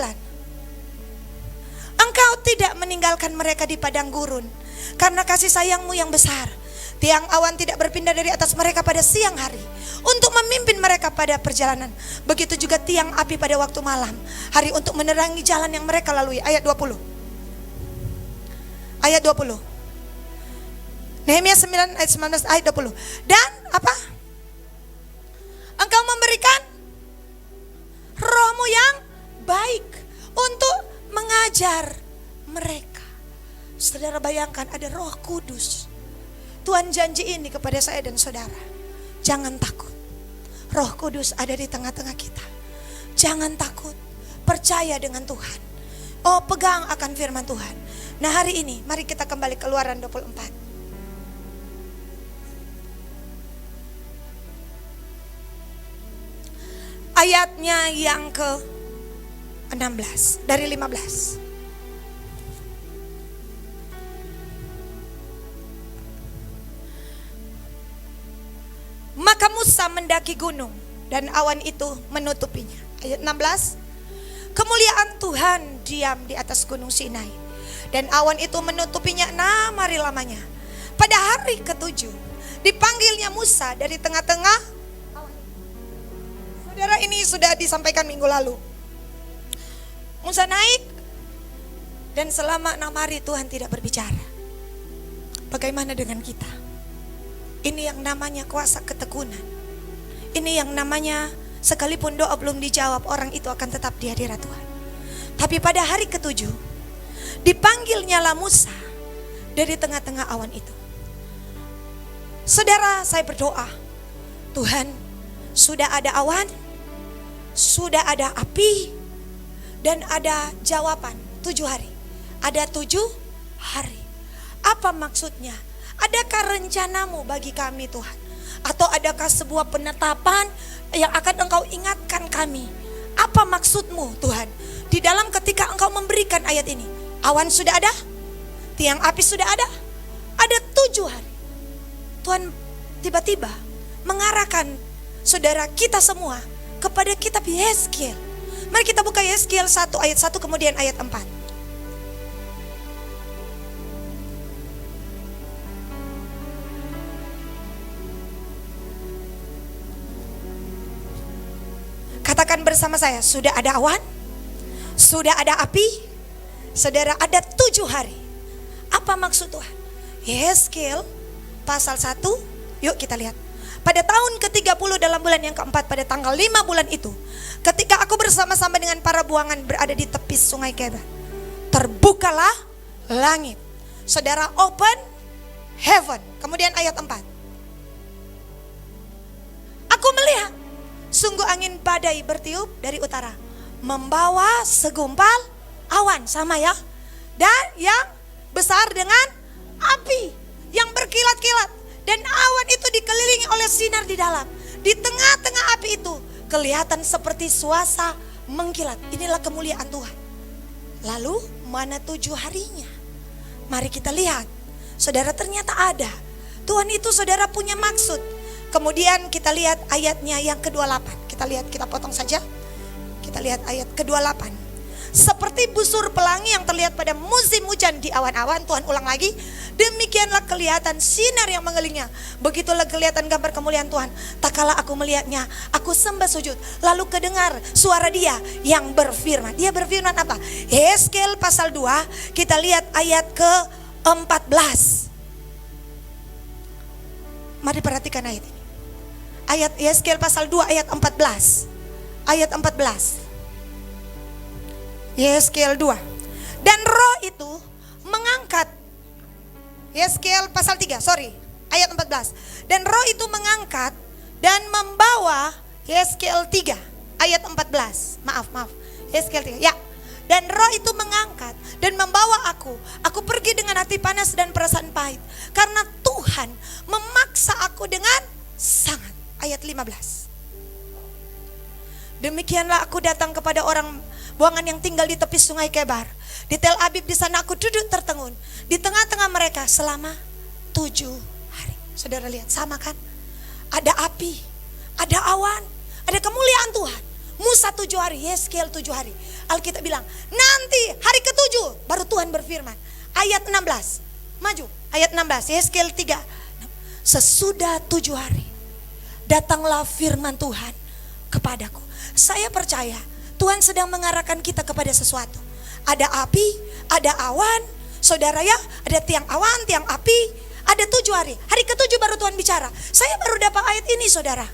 Engkau tidak meninggalkan mereka di padang gurun karena kasih sayangmu yang besar. Tiang awan tidak berpindah dari atas mereka pada siang hari untuk memimpin mereka pada perjalanan. Begitu juga tiang api pada waktu malam hari untuk menerangi jalan yang mereka lalui. Ayat 20. Ayat 20. Nehemia 9 ayat 19 ayat 20. Dan apa? Engkau memberikan rohmu yang baik untuk mengajar mereka. Saudara bayangkan ada Roh Kudus. Tuhan janji ini kepada saya dan saudara. Jangan takut. Roh Kudus ada di tengah-tengah kita. Jangan takut. Percaya dengan Tuhan. Oh, pegang akan firman Tuhan. Nah, hari ini mari kita kembali Keluaran 24. Ayatnya yang ke-16 dari 15. Maka Musa mendaki gunung dan awan itu menutupinya. Ayat 16. Kemuliaan Tuhan diam di atas gunung Sinai dan awan itu menutupinya 6 hari lamanya. Pada hari ke-7 dipanggilnya Musa dari tengah-tengah awan. Saudara, ini sudah disampaikan minggu lalu. Musa naik dan selama 6 hari Tuhan tidak berbicara. Bagaimana dengan kita? Ini yang namanya kuasa ketekunan. Ini yang namanya sekalipun doa belum dijawab, orang itu akan tetap di hadirat Tuhan. Tapi pada hari ke-7 dipanggilnyalah Musa dari tengah-tengah awan itu. Saudara, saya berdoa, Tuhan, sudah ada awan, sudah ada api, dan ada jawaban 7 hari. Ada 7 hari. Apa maksudnya? Adakah rencanamu bagi kami, Tuhan? Atau adakah sebuah penetapan yang akan Engkau ingatkan kami? Apa maksudmu, Tuhan? Di dalam ketika Engkau memberikan ayat ini, awan sudah ada, tiang api sudah ada 7 hari. Tuhan tiba-tiba mengarahkan saudara kita semua kepada kitab Yeskiel. Mari kita buka Yeskiel 1 ayat 1 kemudian ayat 4. Katakan bersama saya, sudah ada awan, sudah ada api, saudara, ada 7 hari. Apa maksud Tuhan? Yeskiel pasal 1, yuk kita lihat. Pada tahun ke-30 dalam bulan yang keempat, pada tanggal 5 bulan itu, ketika aku bersama-sama dengan para buangan berada di tepi sungai Kebar, terbukalah langit. Saudara, open heaven. Kemudian ayat 4. Aku melihat sungguh angin badai bertiup dari utara, membawa segumpal awan, sama ya, dan yang besar dengan api yang berkilat-kilat, dan awan itu dikelilingi oleh sinar di dalam. Di tengah-tengah api itu kelihatan seperti suasa mengkilat. Inilah kemuliaan Tuhan. Lalu mana 7 harinya? Mari kita lihat. Saudara, ternyata ada. Tuhan itu saudara punya maksud. Kemudian kita lihat ayatnya yang ke-28. Kita lihat, kita potong saja. Kita lihat ayat ke-28. Seperti busur pelangi yang terlihat pada musim hujan di awan-awan, Tuhan ulang lagi, demikianlah kelihatan sinar yang mengelilingnya. Begitulah kelihatan gambar kemuliaan Tuhan. Tak kala aku melihatnya, aku sembah sujud. Lalu kedengar suara Dia yang berfirman. Dia berfirman apa? Yeskiel pasal 2, kita lihat ayat ke-14. Mari perhatikan ayat ini. Ayat Yeskiel pasal 2 ayat 14. Ayat 14. Yeskiel 2. Dan roh itu mengangkat. Yeskiel pasal 3, ayat 14. Dan roh itu mengangkat dan membawa. Yeskiel 3 ayat 14. Maaf. Yeskiel 3. Ya. Dan roh itu mengangkat dan membawa aku pergi dengan hati panas dan perasaan pahit. Karena Tuhan Tuhan memaksa aku dengan sangat. Ayat 15. Demikianlah aku datang kepada orang buangan yang tinggal di tepi sungai Kebar. Di Tel Abib, di sana aku duduk tertengun di tengah-tengah mereka selama 7 hari. Saudara lihat, sama kan? Ada api, ada awan, ada kemuliaan Tuhan. Musa 7 hari, Yeskel 7 hari. Alkitab bilang, nanti hari ke-7 baru Tuhan berfirman. Ayat 16, maju. Ayat 16, Yeskel 3. Sesudah 7 hari, datanglah firman Tuhan kepadaku. Saya percaya Tuhan sedang mengarahkan kita kepada sesuatu. Ada api, ada awan, saudara ya, ada tiang awan, tiang api, ada 7 hari. Hari ke-7 baru Tuhan bicara. Saya baru dapat ayat ini, saudara.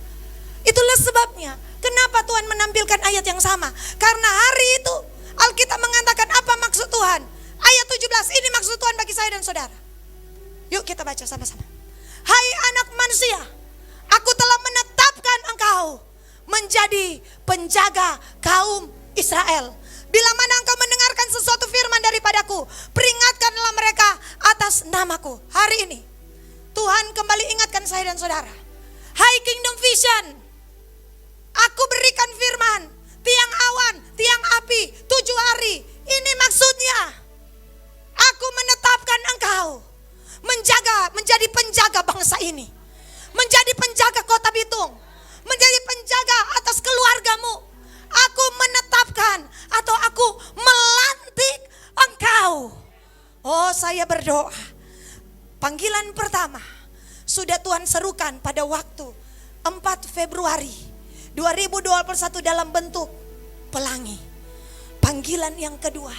Itulah sebabnya kenapa Tuhan menampilkan ayat yang sama. Karena hari itu Alkitab mengatakan apa maksud Tuhan. Ayat 17, ini maksud Tuhan bagi saya dan saudara. Yuk kita baca sama-sama. Hai anak manusia, aku telah menetapkan engkau menjadi penjaga kaum Israel. Bila mana engkau mendengarkan sesuatu firman daripadaku, peringatkanlah mereka atas namaku. Hari ini Tuhan kembali ingatkan saya dan saudara. Hai Kingdom Vision, aku berikan firman, tiang awan, tiang api, 7 hari. Ini maksudnya, aku menetapkan engkau menjadi penjaga bangsa ini, menjadi penjaga kota Bitung, menjadi penjaga atas keluargamu. Aku menetapkan atau aku melantik engkau. Oh, saya berdoa. Panggilan pertama sudah Tuhan serukan pada waktu 4 Februari 2021 dalam bentuk pelangi. Panggilan yang kedua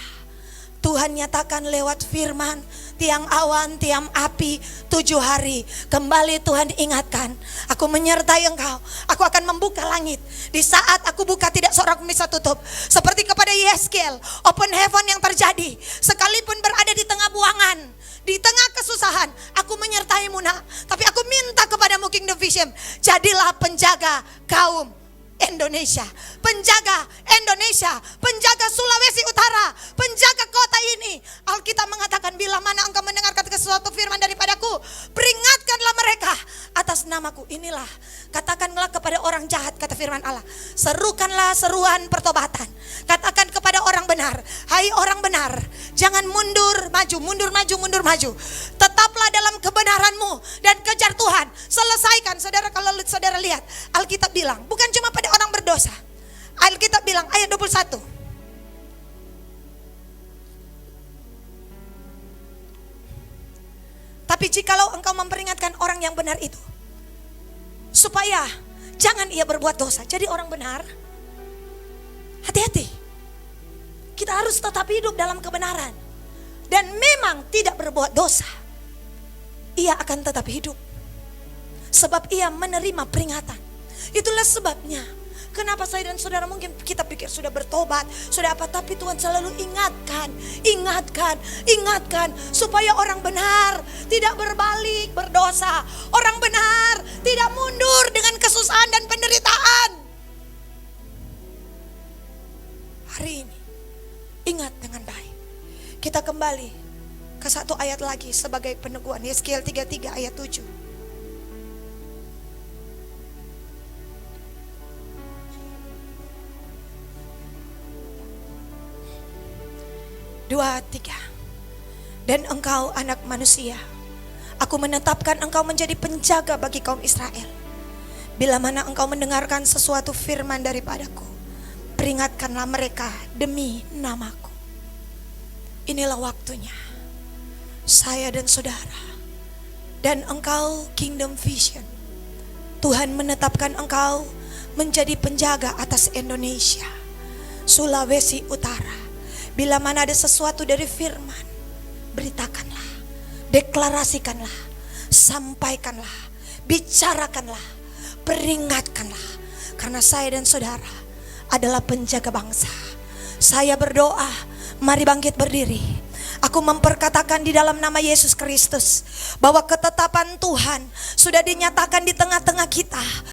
Tuhan nyatakan lewat firman, tiang awan, tiang api, 7 hari. Kembali Tuhan ingatkan, aku menyertai engkau, aku akan membuka langit. Di saat aku buka tidak seorang pun bisa tutup. Seperti kepada Yeskel, open heaven yang terjadi. Sekalipun berada di tengah buangan, di tengah kesusahan, aku menyertaimu nak. Tapi aku minta kepadamu Kingdom Vision, jadilah penjaga kaum Indonesia, penjaga Indonesia, penjaga Sulawesi Utara, penjaga kota ini. Alkitab mengatakan bila mana engkau mendengarkan sesuatu firman daripadaku, peringatkanlah mereka atas namaku. Inilah, katakanlah kepada orang jahat, kata firman Allah, serukanlah seruan pertobatan. Katakan kepada orang benar, hai orang benar, jangan mundur maju, mundur maju, mundur maju. Tetaplah dalam kebenaranmu dan kejar Tuhan. Selesaikan, saudara. Kalau saudara lihat, Alkitab bilang bukan cuma pada orang berdosa. Alkitab bilang ayat 21. Tapi jikalau engkau memperingatkan orang yang benar itu, supaya jangan ia berbuat dosa. Jadi orang benar, hati-hati. Kita harus tetap hidup dalam kebenaran. Dan memang tidak berbuat dosa, ia akan tetap hidup. Sebab ia menerima peringatan. Itulah sebabnya kenapa saya dan saudara mungkin kita pikir sudah bertobat, sudah apa, tapi Tuhan selalu ingatkan supaya orang benar tidak berbalik berdosa. Orang benar tidak mundur dengan kesusahan dan penderitaan. Hari ini ingat dengan baik. Kita kembali ke satu ayat lagi sebagai peneguhan, Yeskel 33 ayat 7. Dua, tiga. Dan engkau anak manusia, aku menetapkan engkau menjadi penjaga bagi kaum Israel. Bila mana engkau mendengarkan sesuatu firman daripadaku, peringatkanlah mereka demi namaku. Inilah waktunya, saya dan saudara, dan engkau Kingdom Vision. Tuhan menetapkan engkau menjadi penjaga atas Indonesia, Sulawesi Utara. Bila mana ada sesuatu dari firman, beritakanlah, deklarasikanlah, sampaikanlah, bicarakanlah, peringatkanlah. Karena saya dan saudara adalah penjaga bangsa. Saya berdoa, mari bangkit berdiri. Aku memperkatakan di dalam nama Yesus Kristus bahwa ketetapan Tuhan sudah dinyatakan di tengah-tengah kita.